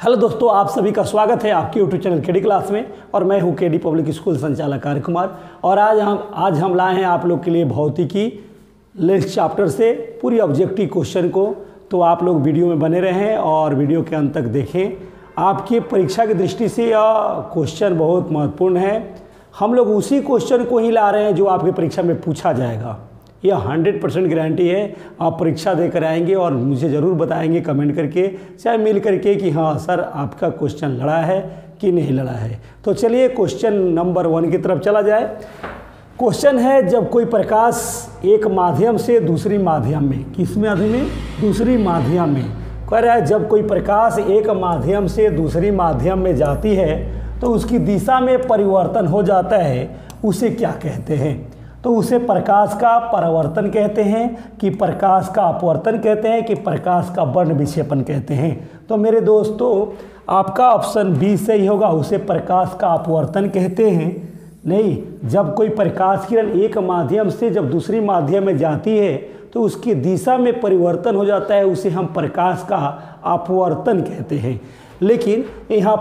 Hello दोस्तों, आप सभी का स्वागत है आपके यूट्यूब चैनल केडी क्लास में। और मैं हूं केडी पब्लिक स्कूल संचालक आर्य कुमार। और आज हम लाए हैं आप लोग के लिए भौतिकी लेक्चर चैप्टर से पूरी ऑब्जेक्टिव क्वेश्चन को। तो आप लोग वीडियो में बने रहें और वीडियो के अंत तक देखें। आपकी परीक्षा की दृष्टि से यह क्वेश्चन बहुत महत्वपूर्ण है। हम लोग उसी क्वेश्चन को ही ला रहे हैं जो आपकी परीक्षा में पूछा जाएगा। यह 100% गारंटी है। आप परीक्षा देकर आएंगे और मुझे ज़रूर बताएंगे कमेंट करके, चाहे मिल करके, कि हाँ सर आपका क्वेश्चन लड़ा है कि नहीं लड़ा है। तो चलिए क्वेश्चन नंबर 1 की तरफ चला जाए। क्वेश्चन है, जब कोई प्रकाश एक माध्यम से दूसरी माध्यम में, किस माध्यम में? दूसरी माध्यम में। कह रहा है जब कोई प्रकाश एक माध्यम से दूसरी माध्यम में जाती है तो उसकी दिशा में परिवर्तन हो जाता है, उसे क्या कहते हैं? तो उसे प्रकाश का परावर्तन कहते हैं कि प्रकाश का अपवर्तन कहते हैं कि प्रकाश का वर्ण विक्षेपण कहते हैं। तो मेरे दोस्तों, आपका ऑप्शन बी सही होगा। उसे प्रकाश का अपवर्तन कहते हैं। नहीं, जब कोई प्रकाश किरण एक माध्यम से जब दूसरी माध्यम में जाती है तो उसकी दिशा में परिवर्तन हो जाता है, उसे हम प्रकाश का अपवर्तन कहते हैं। लेकिन यहाँ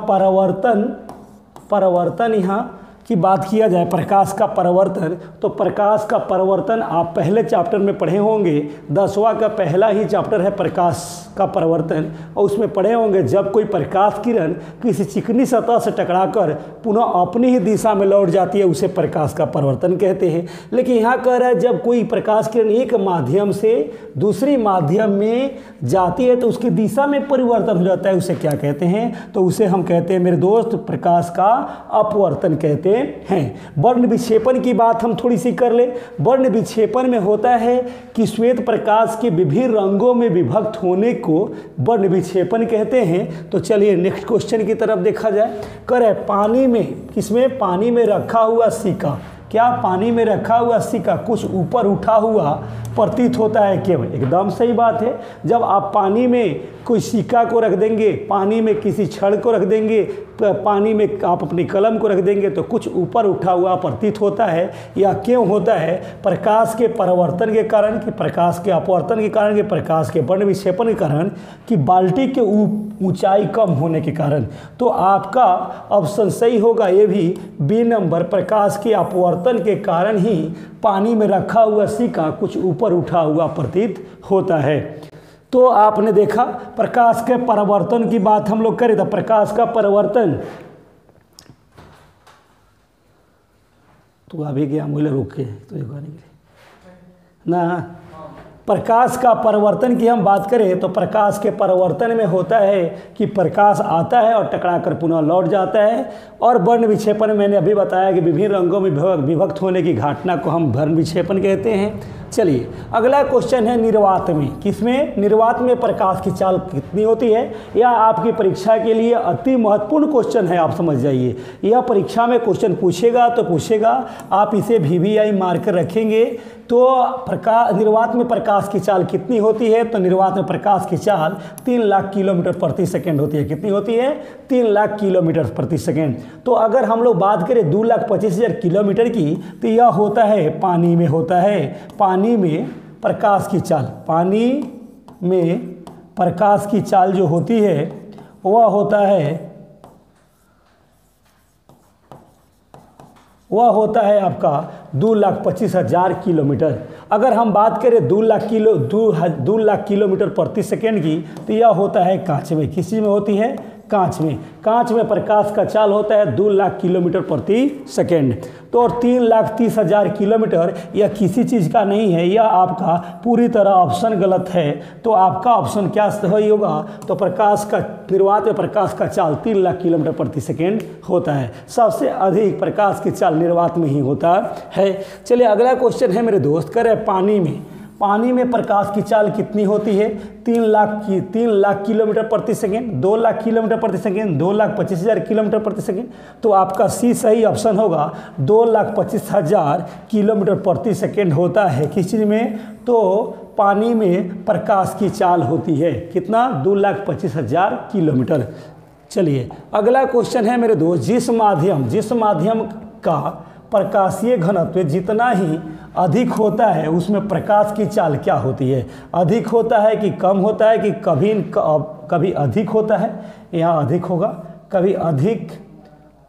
परावर्तन यहाँ की बात किया जाए, प्रकाश का परावर्तन, तो प्रकाश का परावर्तन आप पहले चैप्टर में पढ़े होंगे। 10वां का पहला ही चैप्टर है प्रकाश का परावर्तन, और उसमें पढ़े होंगे जब कोई प्रकाश किरण किसी चिकनी सतह से टकराकर पुनः अपनी ही दिशा में लौट जाती है, उसे प्रकाश का परावर्तन कहते हैं। लेकिन यहाँ कह रहा है जब कोई प्रकाश किरण एक माध्यम से दूसरी माध्यम में जाती है तो उसकी दिशा में परिवर्तन हो जाता है, उसे क्या कहते हैं? तो उसे हम कहते हैं मेरे दोस्त प्रकाश का अपवर्तन कहते हैं। वर्ण विक्षेपण की बात हम थोड़ी सी कर ले। वर्ण विक्षेपण में होता है कि श्वेत प्रकाश के विभिन्न रंगों में विभक्त होने को वर्ण विक्षेपण कहते हैं। तो चलिए नेक्स्ट क्वेश्चन की तरफ देखा जाए। करे पानी में, किसमें? पानी में रखा हुआ सिक्का, क्या पानी में रखा हुआ सिक्का कुछ ऊपर उठा हुआ प्रतीत होता है केवल? एकदम सही बात है। जब आप पानी में कोई सिक्का को रख देंगे, पानी में किसी छड़ को रख देंगे, पानी में आप अपनी कलम को रख देंगे तो कुछ ऊपर उठा हुआ प्रतीत होता है। या क्यों होता है? प्रकाश के परावर्तन के कारण, कि प्रकाश के अपवर्तन के कारण, कि प्रकाश के वर्ण विक्षेपण के कारण, कि बाल्टी के ऊंचाई कम होने के कारण। तो आपका ऑप्शन सही होगा ये भी, बी नंबर। प्रकाश के अपवर्तन के कारण ही पानी में रखा हुआ सिक्का कुछ ऊपर उठा हुआ प्रतीत होता है। तो आपने देखा प्रकाश के परावर्तन की बात हम लोग करें तो प्रकाश का परावर्तन, तो अभी गया मुझे रोक के तो ना, प्रकाश का परावर्तन की हम बात करें तो प्रकाश के परावर्तन में होता है कि प्रकाश आता है और टकराकर पुनः लौट जाता है। और वर्ण विक्षेपण मैंने अभी बताया कि विभिन्न रंगों में विभक्त होने की घटना को हम वर्ण विक्षेपण कहते हैं। चलिए अगला क्वेश्चन है निर्वात में। किसमें? निर्वात में प्रकाश की चाल कितनी होती है? यह आपकी परीक्षा के लिए अति महत्वपूर्ण क्वेश्चन है, आप समझ जाइए। यह परीक्षा में क्वेश्चन पूछेगा तो पूछेगा, आप इसे VVI मार्कर रखेंगे। तो निर्वात में प्रकाश की चाल कितनी होती है? तो निर्वात में प्रकाश की चाल 3 लाख किलोमीटर प्रति सेकेंड होती है। कितनी होती है? 3 लाख किलोमीटर प्रति सेकेंड। तो अगर हम लोग बात करें 2,25,000 किलोमीटर की, तो यह होता है पानी में होता है। पानी में प्रकाश की चाल, पानी में प्रकाश की चाल जो होती है वह होता है आपका 2,25,000 किलोमीटर। अगर हम बात करें 2 लाख किलोमीटर प्रति सेकेंड की, तो यह होता है कांच में। किस चीज़ में होती है? कांच में। कांच में प्रकाश का चाल होता है 2 लाख किलोमीटर प्रति सेकेंड। तो और 3,30,000 किलोमीटर यह किसी चीज़ का नहीं है, यह आपका पूरी तरह ऑप्शन गलत है। तो आपका ऑप्शन क्या सही होगा? तो प्रकाश का निर्वात में प्रकाश का चाल 3 लाख किलोमीटर प्रति सेकेंड होता है। सबसे अधिक प्रकाश की चाल निर्वात में ही होता है। चलिए अगला क्वेश्चन है मेरे दोस्त, करें पानी में प्रकाश की चाल कितनी होती है? 3 लाख किलोमीटर प्रति सेकेंड, 2 लाख किलोमीटर प्रति सेकेंड, 2,25,000 किलोमीटर प्रति सेकेंड। तो आपका सी सही ऑप्शन होगा। 2,25,000 किलोमीटर प्रति सेकेंड होता है। किस चीज़ में? तो पानी में प्रकाश की चाल होती है। कितना? 2,25,000 किलोमीटर। चलिए अगला क्वेश्चन है मेरे दोस्त, जिस माध्यम का प्रकाशीय घनत्व जितना ही अधिक होता है उसमें प्रकाश की चाल क्या होती है? अधिक होता है कि कम होता है कि कभी अधिक होता है, यहाँ अधिक होगा, कभी अधिक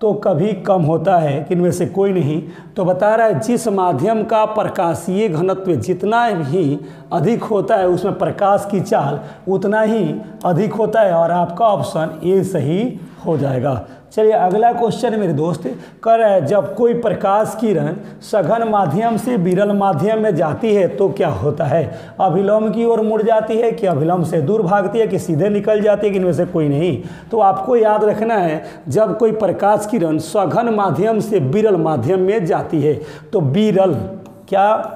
तो कभी कम होता है कि इनमें से कोई नहीं। तो बता रहा है जिस माध्यम का प्रकाशीय घनत्व जितना ही अधिक होता है उसमें प्रकाश की चाल उतना ही अधिक होता है, और आपका ऑप्शन ए सही हो जाएगा। चलिए अगला क्वेश्चन मेरे दोस्त कर रहा है, जब कोई प्रकाश किरण सघन माध्यम से विरल माध्यम में जाती है तो क्या होता है? अभिलंब की ओर मुड़ जाती है कि अभिलंब से दूर भागती है कि सीधे निकल जाती है कि इनमें से कोई नहीं? तो आपको याद रखना है जब कोई प्रकाश किरण सघन माध्यम से विरल माध्यम में जाती है तो विरल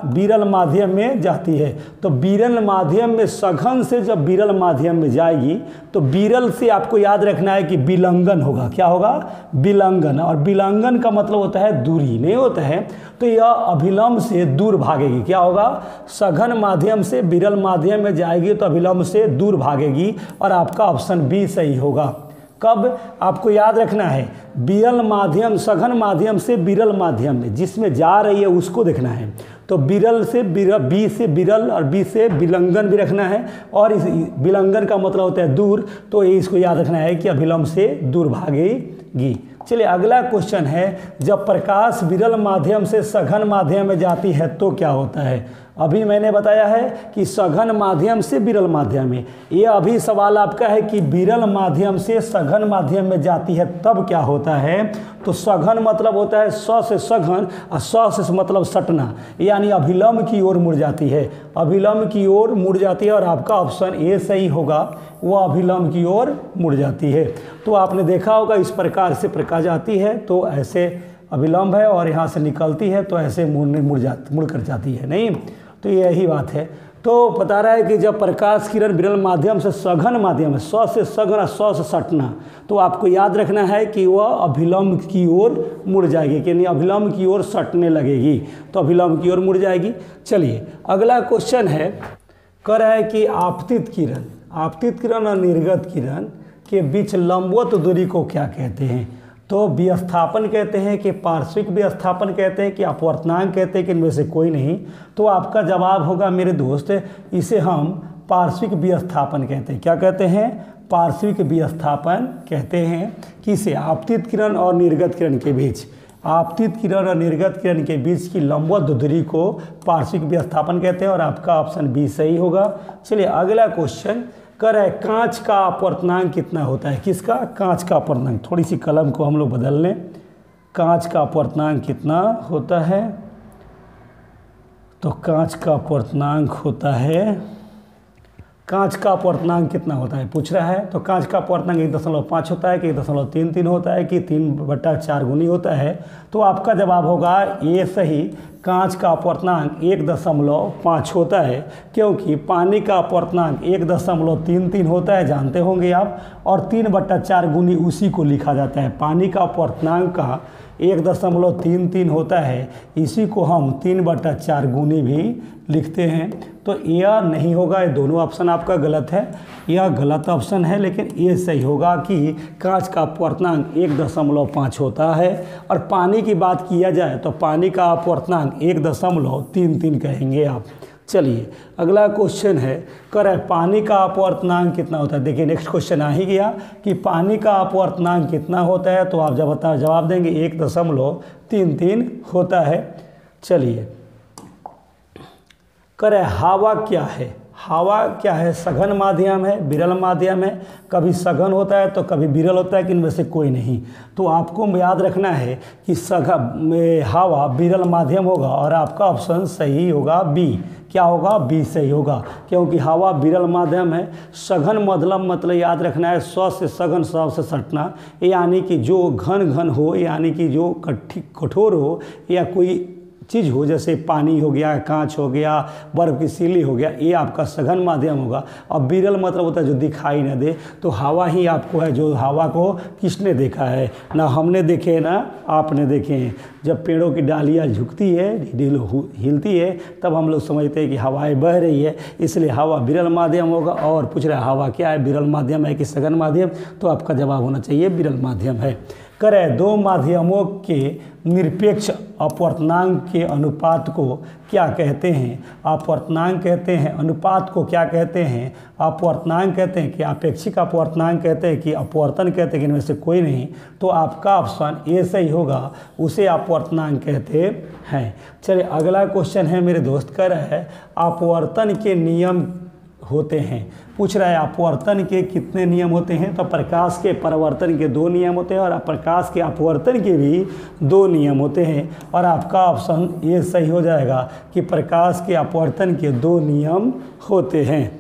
विरल माध्यम में जाती है, तो विरल माध्यम में सघन से जब विरल माध्यम में जाएगी तो विरल से आपको याद रखना है कि विलंघन होगा। क्या होगा? विलंघन। और विलंघन का मतलब होता है दूरी, नहीं होता है, तो यह अभिलंब से दूर भागेगी। क्या होगा? सघन माध्यम से विरल माध्यम में जाएगी तो अभिलंब से दूर भागेगी, और आपका ऑप्शन बी सही होगा। कब? आपको याद रखना है विरल माध्यम, सघन माध्यम से विरल माध्यम में जिसमें जा रही है उसको देखना है। तो विरल से बी से विरल और बी से विलंघन भी रखना है, और इस विलंघन का मतलब होता है दूर, तो ये इसको याद रखना है कि अभिलंब से दूर भागेगी। चलिए अगला क्वेश्चन है, जब प्रकाश विरल माध्यम से सघन माध्यम में जाती है तो क्या होता है? अभी मैंने बताया है कि सघन माध्यम से विरल माध्यम में, ये अभी सवाल आपका है कि विरल माध्यम से सघन माध्यम में जाती है तब क्या होता है? तो सघन मतलब होता है स से सघन, और स से मतलब सटना, यानी अभिलंब की ओर मुड़ जाती है, अभिलंब की ओर मुड़ जाती है, और आपका ऑप्शन ए सही होगा, वह अभिलंब की ओर मुड़ जाती है। तो आपने देखा होगा इस प्रकार से प्रकाश आती है तो ऐसे अभिलंब है, और यहाँ से निकलती है तो ऐसे मुड़ कर जाती है, नहीं? तो यही बात है। तो बता रहा है कि जब प्रकाश किरण विरल माध्यम से सघन माध्यम में, स से सघन और स से सटना, तो आपको याद रखना है कि वह अभिलंब की ओर मुड़ जाएगी, कि नहीं अभिलंब की ओर सटने लगेगी, तो अभिलंब की ओर मुड़ जाएगी। चलिए अगला क्वेश्चन है, कह रहा है कि आपतित किरण और निर्गत किरण के बीच लंबवत दूरी को क्या कहते हैं? तो विस्थापन कहते हैं कि पार्श्विक विस्थापन कहते हैं कि अपवर्तनांक कहते हैं कि इनमें से कोई नहीं? तो आपका जवाब होगा मेरे दोस्त, इसे हम पार्श्विक विस्थापन कहते हैं। क्या कहते हैं? पार्श्विक विस्थापन कहते हैं। किसे? आपतित किरण और निर्गत किरण के बीच, आपतित किरण और निर्गत किरण के बीच की लंबवत दूरी को पार्श्विक विस्थापन कहते हैं, और आपका ऑप्शन बी सही होगा। चलिए अगला क्वेश्चन कर है, कांच का अपवर्तनांक कितना होता है? किसका? कांच का अपवर्तनांक। थोड़ी सी कलम को हम लोग बदल लें। कांच का अपवर्तनांक कितना होता है? तो कांच का अपवर्तनांक होता है, कांच का अपवर्तनांक कितना होता है पूछ रहा है। तो कांच का अपवर्तनांक 1.5 होता है कि 1.33 होता है कि 3/4 गुनी होता है? तो आपका जवाब होगा ये सही, कांच का अपवर्तनांक 1.5 होता है, क्योंकि पानी का अपवर्तनांक 1.33 होता है, जानते होंगे आप, और 3/4 गुनी उसी को लिखा जाता है। पानी का अपवर्तनांक का 1.33 होता है, इसी को हम 3/4 गुनी भी लिखते हैं। तो यह नहीं होगा, ये दोनों ऑप्शन आपका गलत है, यह गलत ऑप्शन है, लेकिन ये सही होगा कि कांच का अपवर्तनांक 1.5 होता है। और पानी की बात किया जाए तो पानी का अपवर्तनांक 1.33 कहेंगे आप। चलिए अगला क्वेश्चन है, कर है पानी का अपवर्तनांक कितना होता है? देखिए नेक्स्ट क्वेश्चन आ ही गया कि पानी का अपवर्तनांक कितना होता है, तो आप जवाब देंगे 1.33 होता है। चलिए कर है हवा क्या है? हवा क्या है? सघन माध्यम है, विरल माध्यम है, कभी सघन होता है तो कभी विरल होता है कि इनमें से कोई नहीं? तो आपको याद रखना है कि हवा विरल माध्यम होगा, और आपका ऑप्शन सही होगा बी। क्या होगा? बी सही होगा, क्योंकि हवा विरल माध्यम है। सघन मतलब याद रखना है स से सघन, स से सटना, यानी कि जो घन हो, यानी कि जो कठोर हो, या कोई चीज़ हो, जैसे पानी हो गया, कांच हो गया, बर्फ़ की सीली हो गया, ये आपका सघन माध्यम होगा। अब विरल मतलब होता है जो दिखाई न दे, तो हवा ही आपको है। जो हवा को किसने देखा है? ना हमने देखे ना आपने देखे हैं। जब पेड़ों की डालियाँ झुकती है, हिलती है, तब हम लोग समझते हैं कि हवाएं बह रही है, इसलिए हवा विरल माध्यम होगा। और पूछ रहा है हवा क्या है, विरल माध्यम है कि सघन माध्यम? तो आपका जवाब होना चाहिए विरल माध्यम है। करें दो माध्यमों के निरपेक्ष अपवर्तनांक के अनुपात को क्या कहते हैं? अपवर्तनांक कहते हैं, अनुपात को क्या कहते हैं? अपवर्तनांक कहते हैं कि अपेक्षिक अपवर्तनांक कहते हैं कि अपवर्तन कहते हैं कि इनमें से कोई नहीं। तो आपका ऑप्शन ए सही होगा, उसे अपवर्तनांक कहते हैं। चलिए अगला क्वेश्चन है मेरे दोस्त, कह रहा है अपवर्तन के नियम होते हैं। पूछ रहा है अपवर्तन के कितने नियम होते हैं? तो प्रकाश के परावर्तन के 2 नियम होते हैं और प्रकाश के अपवर्तन के भी 2 नियम होते हैं। और आपका ऑप्शन ये सही हो जाएगा कि प्रकाश के अपवर्तन के 2 नियम होते हैं।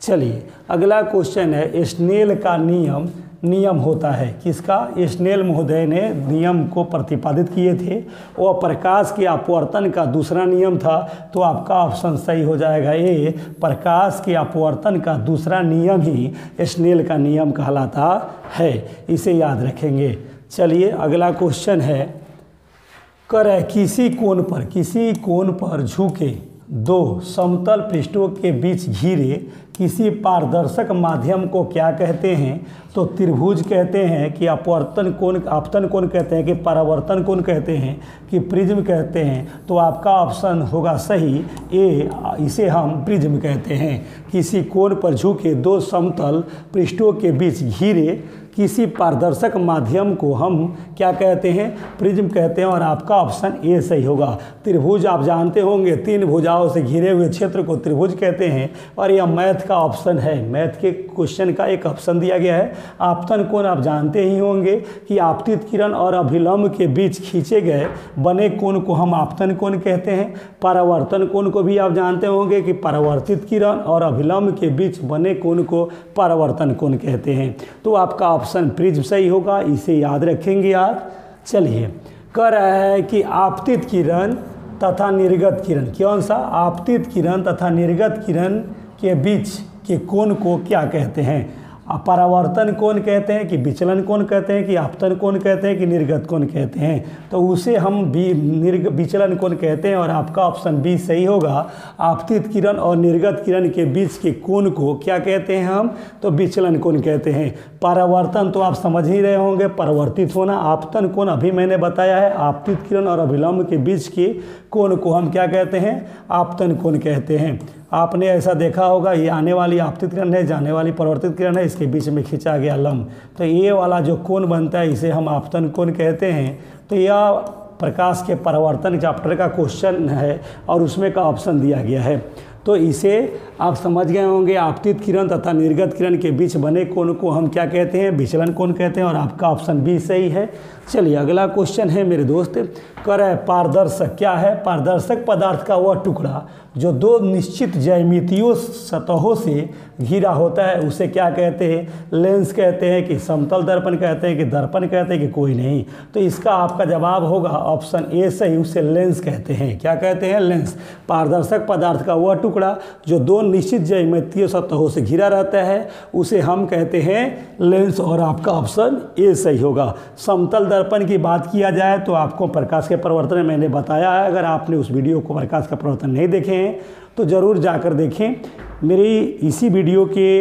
चलिए अगला क्वेश्चन है, स्नेल का नियम होता है। किसका? स्नेल महोदय ने नियम को प्रतिपादित किए थे। वह प्रकाश के अपवर्तन का दूसरा नियम था। तो आपका ऑप्शन सही हो जाएगा ए, प्रकाश के अपवर्तन का दूसरा नियम ही स्नेल का नियम कहलाता है। इसे याद रखेंगे। चलिए अगला क्वेश्चन है, कर किसी कोण पर झुके 2 समतल पृष्ठों के बीच घिरे किसी पारदर्शक माध्यम को क्या कहते हैं? तो त्रिभुज कहते हैं कि अपवर्तन कोण, आपतन कोण कहते हैं कि परावर्तन कोण कहते हैं कि प्रिज्म कहते हैं? तो आपका ऑप्शन होगा सही ए, इसे हम प्रिज्म कहते हैं। किसी कोण पर झुके 2 समतल पृष्ठों के बीच घिरे किसी पारदर्शक माध्यम को हम क्या कहते हैं? प्रिज्म कहते हैं। और आपका ऑप्शन ए सही होगा। त्रिभुज आप जानते होंगे, 3 भुजाओं से घिरे हुए क्षेत्र को त्रिभुज कहते हैं। और यह मैथ का ऑप्शन है, मैथ के क्वेश्चन का एक ऑप्शन दिया गया है। आपतन कोण आप जानते ही होंगे कि आपतित किरण और अभिलंब के बीच खींचे गए बने कोण को हम आपतन कोण कहते हैं। परावर्तन कोण को भी आप जानते होंगे कि परावर्तित किरण और अभिलंब के बीच बने कोण को परावर्तन कोण कहते हैं। तो आपका ऑप्शन प्रिज्म सही होगा, इसे याद रखेंगे आप। चलिए कह रहा है कि आपतित किरण तथा निर्गत किरण, कौन सा? आपतित किरण तथा निर्गत किरण के बीच के कोण को क्या कहते हैं? परावर्तन कोण कहते हैं कि विचलन कोण कहते हैं कि आपतन कोण कहते हैं कि निर्गत कोण कहते हैं? तो उसे हम विचलन कोण कहते हैं। और आपका ऑप्शन बी सही होगा। आपतित किरण और निर्गत किरण के बीच के कोण को क्या कहते हैं हम? तो विचलन कोण कहते हैं। परावर्तन तो आप समझ ही रहे होंगे, परावर्तित होना। आपतन कोण अभी मैंने बताया है, आपतित किरण और अभिलंब के बीच के कोण को हम क्या कहते हैं? आपतन कोण कहते हैं। आपने ऐसा देखा होगा, ये आने वाली आपतित किरण है, जाने वाली परावर्तित किरण है, इसके बीच में खींचा गया लंब। तो ये वाला जो कोण बनता है इसे हम आपतन कोण कहते हैं। तो यह प्रकाश के परावर्तन चैप्टर का क्वेश्चन है और उसमें का ऑप्शन दिया गया है। तो इसे आप समझ गए होंगे, आपतित किरण तथा निर्गत किरण के बीच बने कोण को हम क्या कहते हैं? विचलन कोण कहते हैं। और आपका ऑप्शन बी सही है। चलिए अगला क्वेश्चन है मेरे दोस्त, कह रहा है पारदर्शक क्या है? पारदर्शक पदार्थ का वह टुकड़ा जो 2 निश्चित ज्यामितीय सतहों से घिरा होता है उसे क्या कहते हैं? लेंस कहते हैं कि समतल दर्पण कहते हैं कि दर्पण कहते हैं कि कोई नहीं? तो इसका आपका जवाब होगा ऑप्शन ए सही, उसे लेंस कहते हैं। क्या कहते हैं? लेंस। पारदर्शक पदार्थ का वह टुकड़ा जो 2 निश्चित ज्यामितीय सतहों से घिरा रहता है उसे हम कहते हैं लेंस। और आपका ऑप्शन ए सही होगा। समतल दर्पण की बात किया जाए तो आपको प्रकाश के परावर्तन मैंने बताया है। अगर आपने उस वीडियो को प्रकाश का परावर्तन नहीं देखे हैं तो ज़रूर जाकर देखें। मेरी इसी वीडियो के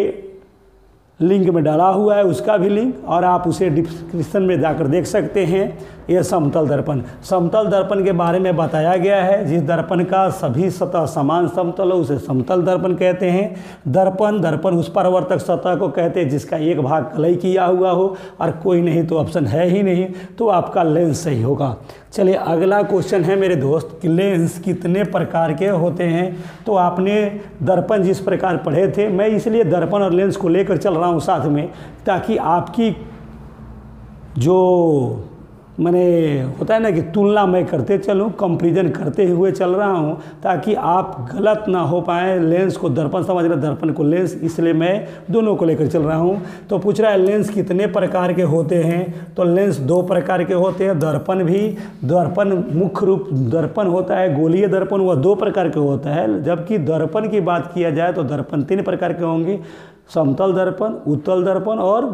लिंक में डाला हुआ है उसका भी लिंक, और आप उसे डिस्क्रिप्शन में जाकर देख सकते हैं। यह समतल दर्पण के बारे में बताया गया है। जिस दर्पण का सभी सतह समान समतल हो उसे समतल दर्पण कहते हैं। दर्पण उस परावर्तक सतह को कहते हैं जिसका एक भाग कलई किया हुआ हो और कोई नहीं, तो ऑप्शन है ही नहीं। तो आपका लेंस सही होगा। चलिए अगला क्वेश्चन है मेरे दोस्त कि लेंस कितने प्रकार के होते हैं? तो आपने दर्पण जिस प्रकार पढ़े थे, मैं इसलिए दर्पण और लेंस को लेकर चल रहा हूँ साथ में, ताकि आपकी जो मैंने होता है ना कि तुलना मैं करते चलूँ, कंपैरिजन करते हुए चल रहा हूँ, ताकि आप गलत ना हो पाएँ। लेंस को दर्पण समझ रहे, दर्पण को लेंस, इसलिए मैं दोनों को लेकर चल रहा हूँ। तो पूछ रहा है लेंस कितने प्रकार के होते हैं? तो लेंस 2 प्रकार के होते हैं। दर्पण मुख्य रूप दर्पण होता है गोलीय दर्पण, वह 2 प्रकार के होता है। जबकि दर्पण की बात किया जाए तो दर्पण 3 प्रकार के होंगे, समतल दर्पण, उत्तल दर्पण और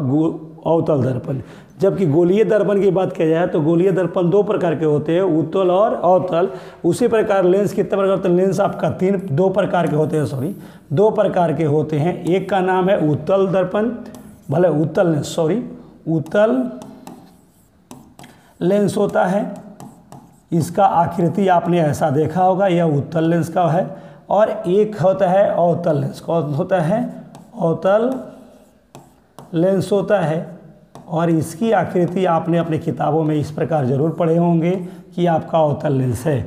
अवतल दर्पण। जबकि गोलीय दर्पण की बात किया जाए तो गोलीय दर्पण 2 प्रकार के होते हैं, उत्तल और अवतल। उसी प्रकार लेंस कितने प्रकार? तो लेंस आपका 2 प्रकार के होते हैं, 2 प्रकार के होते हैं। एक का नाम है उत्तल दर्पण, उत्तल लेंस होता है, इसका आकृति आपने ऐसा देखा होगा, यह उत्तल लेंस का है। और एक होता है अवतल लेंस। कौन होता है? अवतल लेंस होता है, और इसकी आकृति आपने अपने किताबों में इस प्रकार जरूर पढ़े होंगे कि आपका अवतल लेंस है।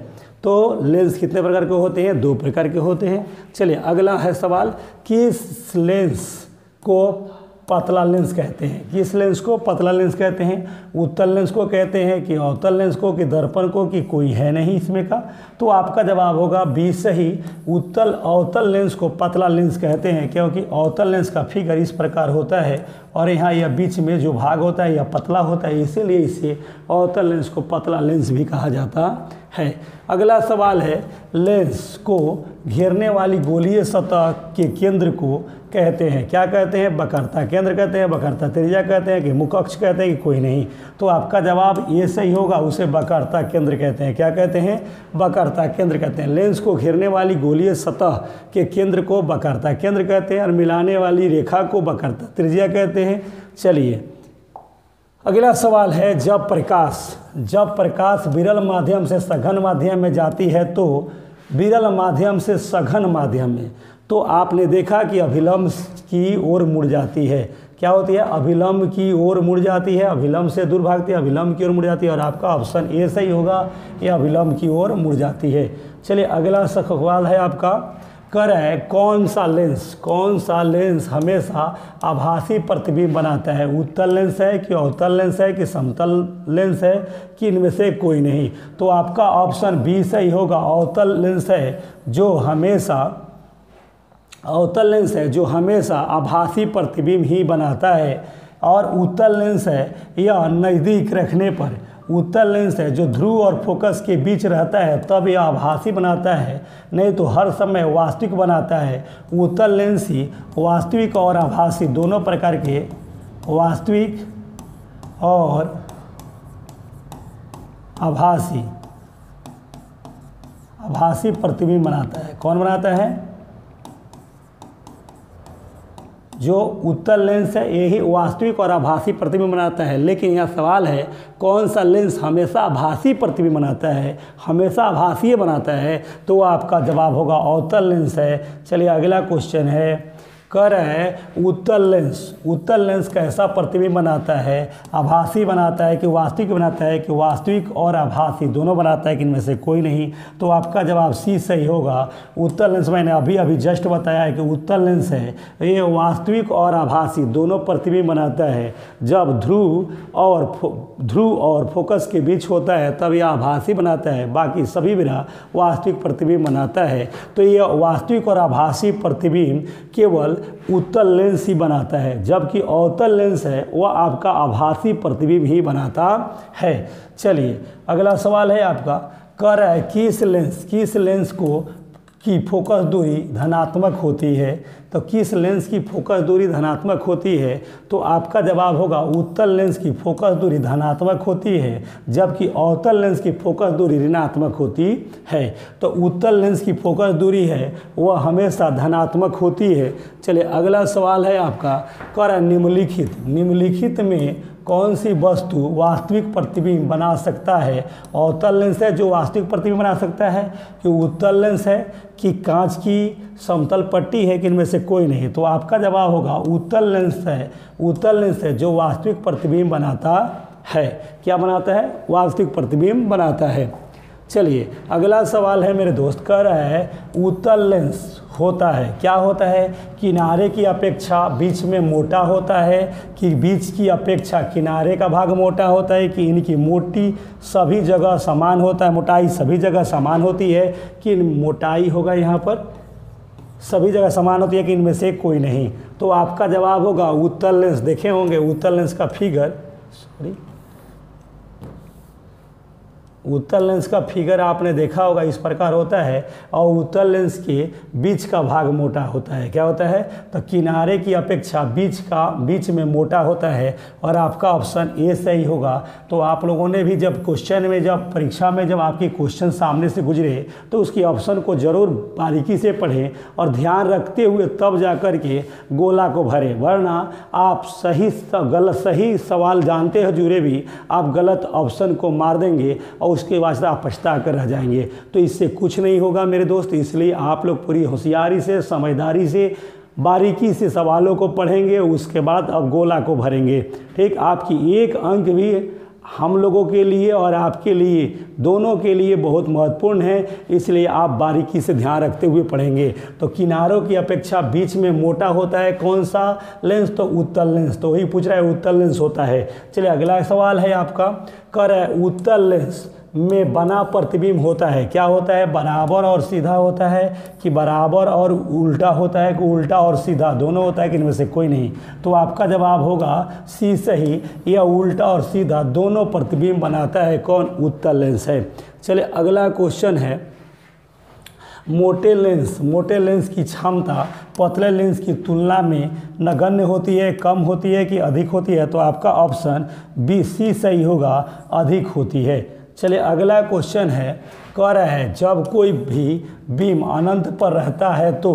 तो लेंस कितने प्रकार के होते हैं? 2 प्रकार के होते हैं। चलिए अगला है सवाल, किस लेंस को पतला लेंस कहते हैं? किस लेंस को पतला लेंस कहते हैं? उत्तल लेंस को कहते हैं कि अवतल लेंस को कि दर्पण को कि कोई है नहीं इसमें का? तो आपका जवाब होगा बी सही। अवतल लेंस को पतला लेंस कहते हैं, क्योंकि अवतल लेंस का फिगर इस प्रकार होता है और यहाँ यह बीच में जो भाग होता है यह पतला होता है, इसीलिए इसे अवतल लेंस को पतला लेंस भी कहा जाता है। अगला सवाल है, लेंस को घेरने वाली गोलीय सतह के केंद्र को कहते हैं? क्या कहते हैं? वक्रता केंद्र कहते हैं, वक्रता त्रिज्या कहते हैं कि मुख्य अक्ष कहते हैं कि कोई नहीं? तो आपका जवाब ये सही होगा, उसे वक्रता केंद्र कहते हैं। क्या कहते हैं? वक्रता केंद्र कहते हैं। लेंस को घेरने वाली गोलीय सतह के केंद्र को वक्रता केंद्र कहते हैं और मिलाने वाली रेखा को वक्रता त्रिज्या कहते हैं। चलिए अगला सवाल है, जब प्रकाश विरल माध्यम से सघन माध्यम में जाती है तो विरल माध्यम से सघन माध्यम में, तो आपने देखा कि अभिलंब की ओर मुड़ जाती है। क्या होती है? अभिलंब की ओर मुड़ जाती है, अभिलंब से दूर भागती है, अभिलंब की ओर मुड़ जाती है, और आपका ऑप्शन ए सही होगा, यह अभिलंब की ओर मुड़ जाती है। चलिए अगला सवाल है आपका, कौन सा लेंस हमेशा आभासी प्रतिबिंब बनाता है? उत्तल लेंस है कि अवतल लेंस है कि समतल लेंस है कि इनमें से कोई नहीं? तो आपका ऑप्शन बी सही होगा, अवतल लेंस है जो हमेशा आभासी प्रतिबिंब ही बनाता है। और उत्तल लेंस है यह नज़दीक रखने पर, उत्तल लेंस है जो ध्रुव और फोकस के बीच रहता है तब यह आभासी बनाता है, नहीं तो हर समय वास्तविक बनाता है। उत्तल लेंस ही वास्तविक और आभासी दोनों प्रकार के वास्तविक और आभासी प्रतिबिंब बनाता है। कौन बनाता है? जो उत्तल लेंस है यही वास्तविक और आभासी प्रतिबिंब बनाता है। लेकिन यह सवाल है, कौन सा लेंस हमेशा आभासी प्रतिबिंब बनाता है, हमेशा आभासी बनाता है? तो आपका जवाब होगा अवतल लेंस है। चलिए अगला क्वेश्चन है, उत्तल लेंस कैसा प्रतिबिंब बनाता है? आभासी बनाता है कि वास्तविक बनाता है कि वास्तविक और आभासी दोनों बनाता है कि इनमें से कोई नहीं? तो आपका जवाब सी सही होगा। उत्तल लेंस मैंने अभी जस्ट बताया है कि उत्तल लेंस है ये वास्तविक और आभासी दोनों प्रतिबिंब बनाता है। जब ध्रुव और फोकस के बीच होता है तब यह आभासी बनाता है, बाकी सभी बिना वास्तविक प्रतिबिंब बनाता है। तो यह वास्तविक और आभासी प्रतिबिंब केवल उत्तल लेंस ही बनाता है, जबकि अवतल लेंस है वह आपका आभासी प्रतिबिंब ही बनाता है। चलिए अगला सवाल है आपका, किस लेंस की फोकस दूरी धनात्मक होती है? तो किस लेंस की फोकस दूरी धनात्मक होती है? तो आपका जवाब होगा उत्तल लेंस की फोकस दूरी धनात्मक होती है, जबकि अवतल लेंस की फोकस दूरी ऋणात्मक होती है। तो उत्तल लेंस की फोकस दूरी है वह हमेशा धनात्मक होती है। चलिए अगला सवाल है आपका, निम्नलिखित में कौन सी वस्तु वास्तविक प्रतिबिंब बना सकता है? अवतल लेंस है जो वास्तविक प्रतिबिंब बना सकता है कि उत्तल लेंस है कि कांच की समतल पट्टी है कि इनमें से कोई नहीं? तो आपका जवाब होगा उत्तल लेंस है जो वास्तविक प्रतिबिंब बनाता है। क्या बनाता है? वास्तविक प्रतिबिंब बनाता है। चलिए अगला सवाल है मेरे दोस्त, उत्तल लेंस होता है, क्या होता है? किनारे की अपेक्षा बीच में मोटा होता है कि बीच की अपेक्षा किनारे का भाग मोटा होता है कि इनकी मोटाई सभी जगह समान होती है कि मोटाई होगा यहाँ पर सभी जगह समान होती है कि इनमें से कोई नहीं? तो आपका जवाब होगा उत्तल लेंस। देखे होंगे उत्तल लेंस का फिगर, उत्तल लेंस का फिगर आपने देखा होगा, इस प्रकार होता है और उत्तल लेंस के बीच का भाग मोटा होता है। क्या होता है? तो किनारे की अपेक्षा बीच में मोटा होता है और आपका ऑप्शन ए सही होगा। तो आप लोगों ने भी जब क्वेश्चन में, जब परीक्षा में जब आपके क्वेश्चन सामने से गुजरे तो उसकी ऑप्शन को ज़रूर बारीकी से पढ़ें और ध्यान रखते हुए तब जा कर के गोला को भरें, वरना आप सही सवाल जानते हुए भी आप गलत ऑप्शन को मार देंगे और उसके वास्ते आप पछता कर रह जाएंगे। तो इससे कुछ नहीं होगा मेरे दोस्त। इसलिए आप लोग पूरी होशियारी से, समझदारी से, बारीकी से सवालों को पढ़ेंगे, उसके बाद अब गोला को भरेंगे। ठीक, आपकी एक अंक भी हम लोगों के लिए और आपके लिए, दोनों के लिए बहुत महत्वपूर्ण है, इसलिए आप बारीकी से ध्यान रखते हुए पढ़ेंगे। तो किनारों की अपेक्षा बीच में मोटा होता है कौन सा लेंस? तो उत्तल लेंस। तो वही पूछ रहा है, उत्तल लेंस होता है। चलिए अगला सवाल है आपका, कह रहा है उत्तल लेंस में बना प्रतिबिंब होता है, क्या होता है? बराबर और सीधा होता है कि बराबर और उल्टा होता है कि उल्टा और सीधा दोनों होता है कि इनमें से कोई नहीं? तो आपका जवाब होगा सी सही, या उल्टा और सीधा दोनों प्रतिबिंब बनाता है कौन? उत्तल लेंस है। चलिए अगला क्वेश्चन है, मोटे लेंस की क्षमता पतले लेंस की तुलना में नगण्य होती है, कम होती है कि अधिक होती है? तो आपका ऑप्शन बी सी सही होगा, अधिक होती है। चलिए अगला क्वेश्चन है, कह रहा है जब कोई भी बीम अनंत पर रहता है तो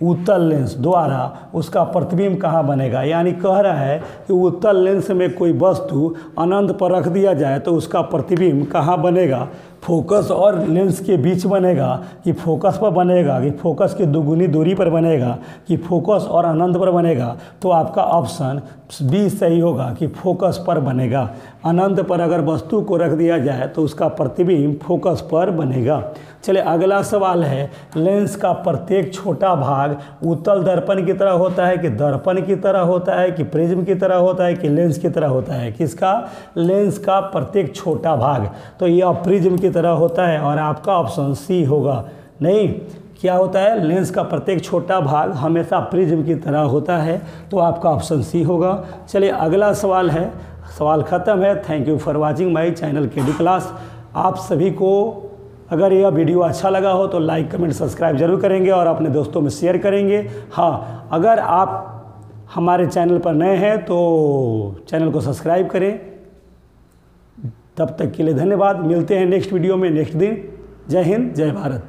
उत्तल लेंस द्वारा उसका प्रतिबिंब कहाँ बनेगा? यानी कह रहा है कि उत्तल लेंस में कोई वस्तु अनंत पर रख दिया जाए तो उसका प्रतिबिंब कहाँ बनेगा? फोकस और लेंस के बीच बनेगा कि फोकस पर बनेगा कि फोकस की दुगुनी दूरी पर बनेगा कि फोकस और अनंत पर बनेगा? तो आपका ऑप्शन बी सही होगा कि फोकस पर बनेगा। अनंत पर अगर वस्तु को रख दिया जाए तो उसका प्रतिबिंब फोकस पर बनेगा। चलिए अगला सवाल है, लेंस का प्रत्येक छोटा भाग उत्तल दर्पण की तरह होता है कि दर्पण की तरह होता है कि प्रिज्म की तरह होता है कि लेंस की तरह होता है? किसका? लेंस का प्रत्येक छोटा भाग। तो यह प्रिज्म की तरह होता है और आपका ऑप्शन सी होगा। नहीं, क्या होता है? लेंस का प्रत्येक छोटा भाग हमेशा प्रिज्म की तरह होता है, तो आपका ऑप्शन सी होगा। चलिए अगला सवाल है, सवाल ख़त्म है। Thank you for watching my channel KD class. आप सभी को अगर यह वीडियो अच्छा लगा हो तो लाइक, कमेंट, सब्सक्राइब जरूर करेंगे और अपने दोस्तों में शेयर करेंगे। हाँ, अगर आप हमारे चैनल पर नए हैं तो चैनल को सब्सक्राइब करें। तब तक के लिए धन्यवाद। मिलते हैं नेक्स्ट वीडियो में नेक्स्ट दिन। जय हिंद, जय भारत।